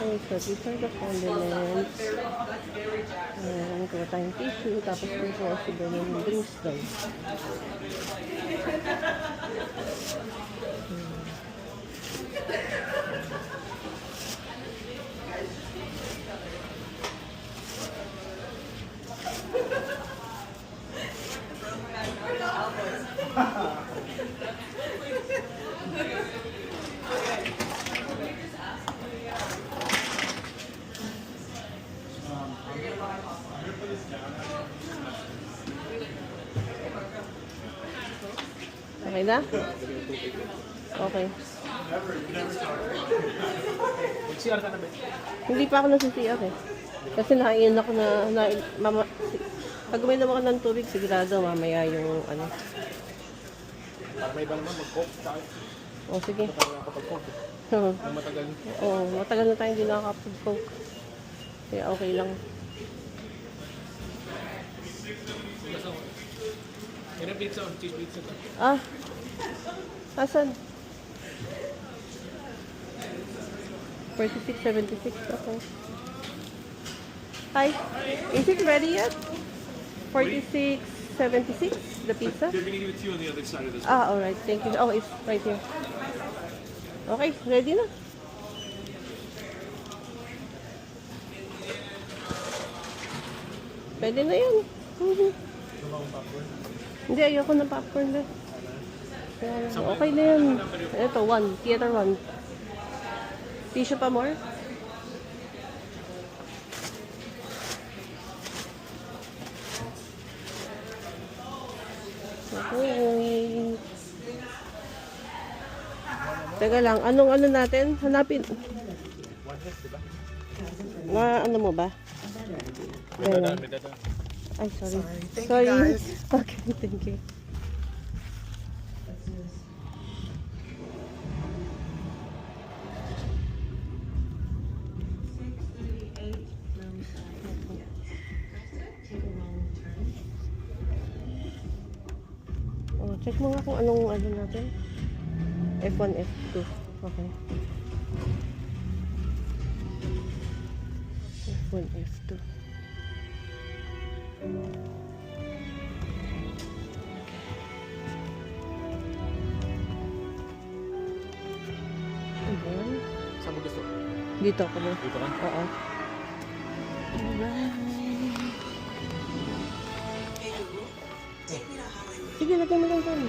Okay, so these are the condiments. Ayan, kuha tayong tissue. Tapos kuha si Ben yung drinks daw. Okay na? Okay. Mag-CR ka na ba? Hindi pa ako nasi-CR eh. Kasi nakain ako pag uminom ako ng tubig, sigurado mamaya yung ano. Para may iba naman, mag-coke tayo. O sige. Matagal ako pag-coke. Ang matagal. Oo, matagal na tayo hindi nakakapag-coke. Kaya okay lang. Yan ang pizza, cheese pizza. Ah, asan? 46.76 ako. Hi, is it ready yet? 46.76, the pizza? They're gonna give it to you on the other side of this. Ah, alright, thank you. Oh, it's right here. Okay, ready na. Pwede na yun. Hindi, ayoko ng popcorn na. Okay na yan. Ito, 1. Theater 1. Tissue pa more? Okay. Teka lang, anong ano natin? Hanapin. Ano mo ba? May dadaan, may dadaan. Ay, sorry. Thank you, guys. Okay, thank you. Oh, check mo nga kung anong ano natin. F1, F2. Okay. F1, F2. Ayan. Saan mo gusto? Dito ako ba? Dito ka? Oo. Alright. Sige, lagay mo lang dyan.